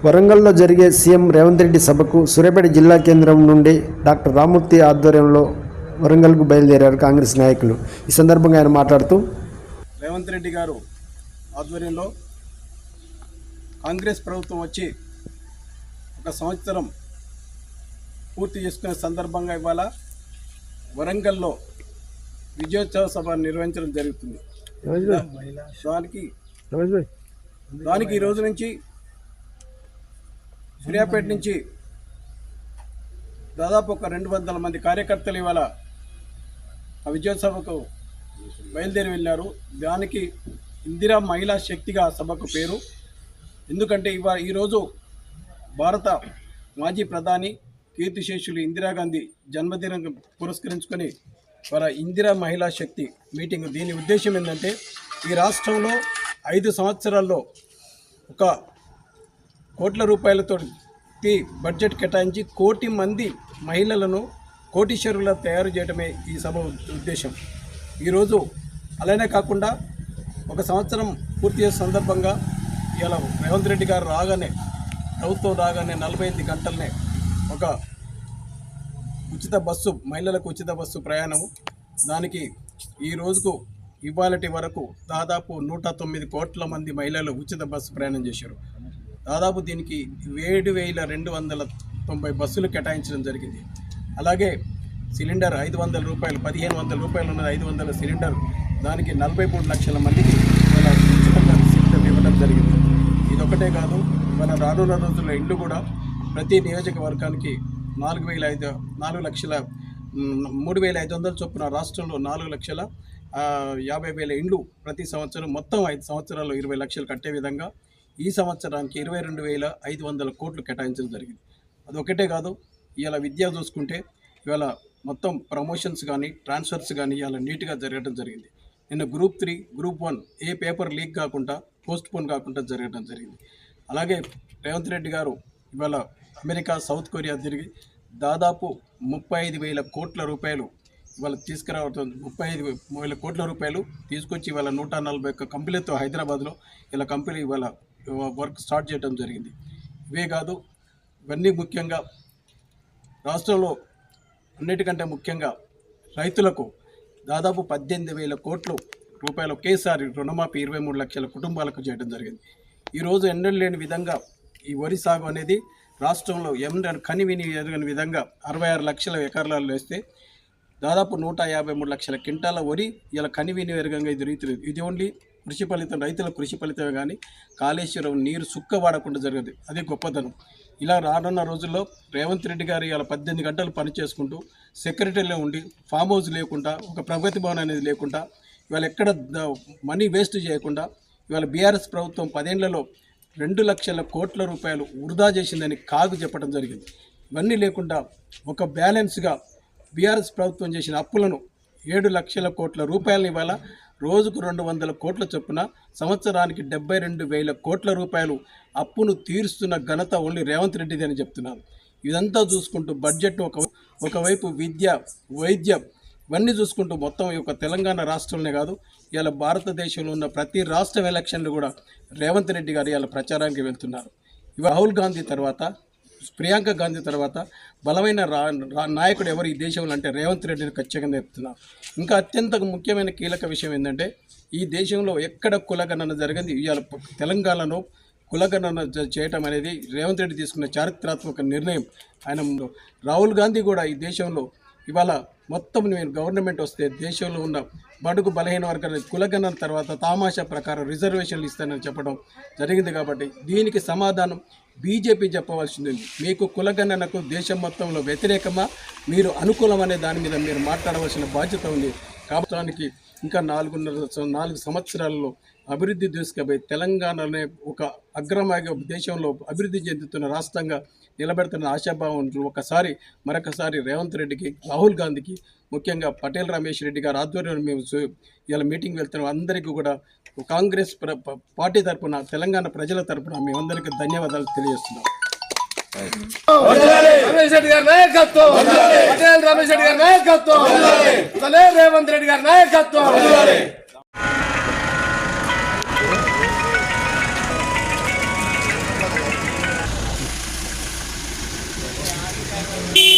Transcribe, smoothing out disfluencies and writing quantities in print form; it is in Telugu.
వరంగల్లో జరిగే సీఎం రేవంత్ రెడ్డి సభకు సూర్యాపేట జిల్లా కేంద్రం నుండి డాక్టర్ రామ్మూర్తి ఆధ్వర్యంలో వరంగల్కు బయలుదేరారు కాంగ్రెస్ నాయకులు. ఈ సందర్భంగా ఆయన మాట్లాడుతూ, రేవంత్ రెడ్డి గారు ఆధ్వర్యంలో కాంగ్రెస్ ప్రభుత్వం వచ్చి ఒక సంవత్సరం పూర్తి చేసుకునే సందర్భంగా ఇవాళ వరంగల్లో విజయోత్సవ సభ నిర్వహించడం జరుగుతుంది. దానికి ఈ రోజు నుంచి సూర్యాపేట నుంచి దాదాపు ఒక 200 మంది కార్యకర్తలు ఇవాళ ఆ విజయోత్సవకు బయలుదేరి వెళ్ళారు. దానికి ఇందిరా మహిళా శక్తిగా సభకు పేరు. ఎందుకంటే ఈరోజు భారత మాజీ ప్రధాని కీర్తిశేషులు ఇందిరాగాంధీ జన్మదినం పురస్కరించుకొని వాళ్ళ ఇందిరా మహిళా శక్తి మీటింగ్. దీని ఉద్దేశం ఏంటంటే ఈ రాష్ట్రంలో 5 సంవత్సరాల్లో 1 కోట్ల రూపాయలతో బడ్జెట్ కేటాయించి 1 కోటి మంది మహిళలను కోటీశ్వరులా తయారు చేయడమే ఈ సభ ఉద్దేశం. ఈరోజు అలానే కాకుండా 1 సంవత్సరం పూర్తి చేసే సందర్భంగా ఇవాళ రేవంత్ రెడ్డి గారు ప్రభుత్వం రాగానే 45 గంటలనే ఒక ఉచిత బస్సు, మహిళలకు ఉచిత బస్సు ప్రయాణము. దానికి ఈ రోజుకు ఇవాళటి వరకు దాదాపు 109 కోట్ల మంది మహిళలు ఉచిత బస్సు ప్రయాణం చేశారు. దాదాపు దీనికి 7,290 బస్సులు కేటాయించడం జరిగింది. అలాగే సిలిండర్ 500 రూపాయలు, 1,500 రూపాయలు ఉన్నది 500 సిలిండర్. దానికి 43 లక్షల మందికి ఇవాళ ఉచితంగా సిలిండర్ ఇవ్వడం జరిగింది. ఇదొక్కటే కాదు, ఇవాళ రానున్న రోజుల్లో ఇండ్లు కూడా ప్రతి నియోజకవర్గానికి 3,500 చొప్పున రాష్ట్రంలో 4,50,000 ఇండ్లు ప్రతి సంవత్సరం, మొత్తం 5 సంవత్సరాల్లో 20 లక్షలు కట్టే విధంగా ఈ సంవత్సరానికి 22,500 కోట్లు కేటాయించడం జరిగింది. అదొకటే కాదు, ఇవాళ విద్య చూసుకుంటే ఇవాళ మొత్తం ప్రమోషన్స్ కానీ ట్రాన్స్ఫర్స్ కానీ ఇవాళ నీట్గా జరగడం జరిగింది. నిన్న Group 3, Group 1 ఏ పేపర్ లీక్ కాకుండా, పోస్ట్పోన్ కాకుండా జరగడం జరిగింది. అలాగే రేవంత్ రెడ్డి గారు ఇవాళ అమెరికా, సౌత్ కొరియా తిరిగి దాదాపు 35,000 కోట్ల రూపాయలు ఇవాళ తీసుకురావడం, 35,000 కోట్ల రూపాయలు తీసుకొచ్చి ఇవాళ 141 కంపెనీలతో హైదరాబాద్లో ఇలా కంపెనీ ఇవాళ వర్క్ స్టార్ట్ చేయడం జరిగింది. ఇవే కాదు, ఇవన్నీ ముఖ్యంగా రాష్ట్రంలో అన్నిటికంటే ముఖ్యంగా రైతులకు దాదాపు 18,000 కోట్ల రూపాయలు ఒకేసారి రుణమాఫీ 23 లక్షల కుటుంబాలకు చేయడం జరిగింది. ఈరోజు ఎన్నడూ లేని విధంగా ఈ వరి సాగు అనేది రాష్ట్రంలో కనివిని ఎరగని విధంగా 66 లక్షల ఎకరాలు వేస్తే దాదాపు 153 లక్షల క్వింటాల వరి ఇలా కనివిని ఎరగంగా ఇది రీతిలో. ఇది ఓన్లీ కృషి ఫలితం, రైతుల కృషి ఫలితమే కానీ కాళేశ్వరం నీరు సుక్క వాడకుండా జరగదు. అదే గొప్పతనం. ఇలా రానున్న రోజుల్లో రేవంత్ రెడ్డి గారు ఇలా 18 గంటలు పనిచేసుకుంటూ సెక్రటరీలో ఉండి ఫామ్ హౌస్ లేకుండా, ఒక ప్రగతి భవన్ అనేది లేకుండా, ఇవాళ ఎక్కడ మనీ వేస్ట్ చేయకుండా ఇవాళ బీఆర్ఎస్ ప్రభుత్వం 10 ఏళ్లలో 2 లక్షల కోట్ల రూపాయలు వృధా చేసిందని కాగు చెప్పడం జరిగింది. ఇవన్నీ లేకుండా ఒక బ్యాలెన్స్గా బీఆర్ఎస్ ప్రభుత్వం చేసిన అప్పులను 7 లక్షల కోట్ల రూపాయలని ఇవాళ రోజుకు 200 కోట్ల చొప్పున సంవత్సరానికి 72,000 కోట్ల రూపాయలు అప్పును తీరుస్తున్న ఘనత ఓన్లీ రేవంత్ రెడ్డిది అని చెప్తున్నాను. ఇదంతా చూసుకుంటూ బడ్జెట్ ఒకవైపు విద్య, వైద్యం ఇవన్నీ చూసుకుంటూ మొత్తం ఈ యొక్క తెలంగాణ రాష్ట్రంలోనే కాదు, ఇవాళ భారతదేశంలో ఉన్న ప్రతి రాష్ట్రం ఎలక్షన్లు కూడా రేవంత్ రెడ్డి గారు ఇవాళ ప్రచారానికి వెళ్తున్నారు. ఇవాళ రాహుల్ గాంధీ తర్వాత, ప్రియాంక గాంధీ తర్వాత బలమైన నాయకుడు ఎవరు ఈ దేశంలో అంటే రేవంత్ రెడ్డిని ఖచ్చితంగా చెప్తున్నారు. ఇంకా అత్యంత ముఖ్యమైన కీలక విషయం ఏంటంటే ఈ దేశంలో ఎక్కడ కులగణన జరిగింది, ఇవాళ తెలంగాణలో కులగణన చేయటం అనేది రేవంత్ రెడ్డి తీసుకున్న చారిత్రాత్మక నిర్ణయం. ఆయన రాహుల్ గాంధీ కూడా ఈ దేశంలో ఇవాళ మొత్తం నేను గవర్నమెంట్ వస్తే దేశంలో ఉన్న బడుగు బలహీన వర్గాల కులగణన తర్వాత తామాషా ప్రకారం రిజర్వేషన్లు ఇస్తానని చెప్పడం జరిగింది. కాబట్టి దీనికి సమాధానం బీజేపీ చెప్పవలసింది. మీకు కులగణనకు దేశం మొత్తంలో వ్యతిరేకమా, మీరు అనుకూలమనే దాని మీద మీరు మాట్లాడవలసిన బాధ్యత ఉంది. కాబట్టి ఇంకా 4 సంవత్సరాలలో అభివృద్ధి తీసుకుపోయి తెలంగాణనే ఒక అగ్రమార్గ దేశంలో అభివృద్ధి చెందుతున్న రాష్ట్రంగా నిలబెడుతున్న ఆశాభావం మరొకసారి రేవంత్ రెడ్డికి, రాహుల్ గాంధీకి, ముఖ్యంగా పటేల్ రమేష్ రెడ్డి గారి ఆధ్వర్యంలో మేము ఇలా మీటింగ్ వెళ్తున్నాం. అందరికీ కూడా కాంగ్రెస్ పార్టీ తరఫున, తెలంగాణ ప్రజల తరఫున మేమందరికీ ధన్యవాదాలు తెలియజేస్తున్నాం. రమేష్ రెడ్డి గారి నాయకత్వం, పటేల్ రమేష్ రెడ్డి గారి నాయకత్వం, రేవంత్ రెడ్డి గారి నాయకత్వం. చేసినటువంటి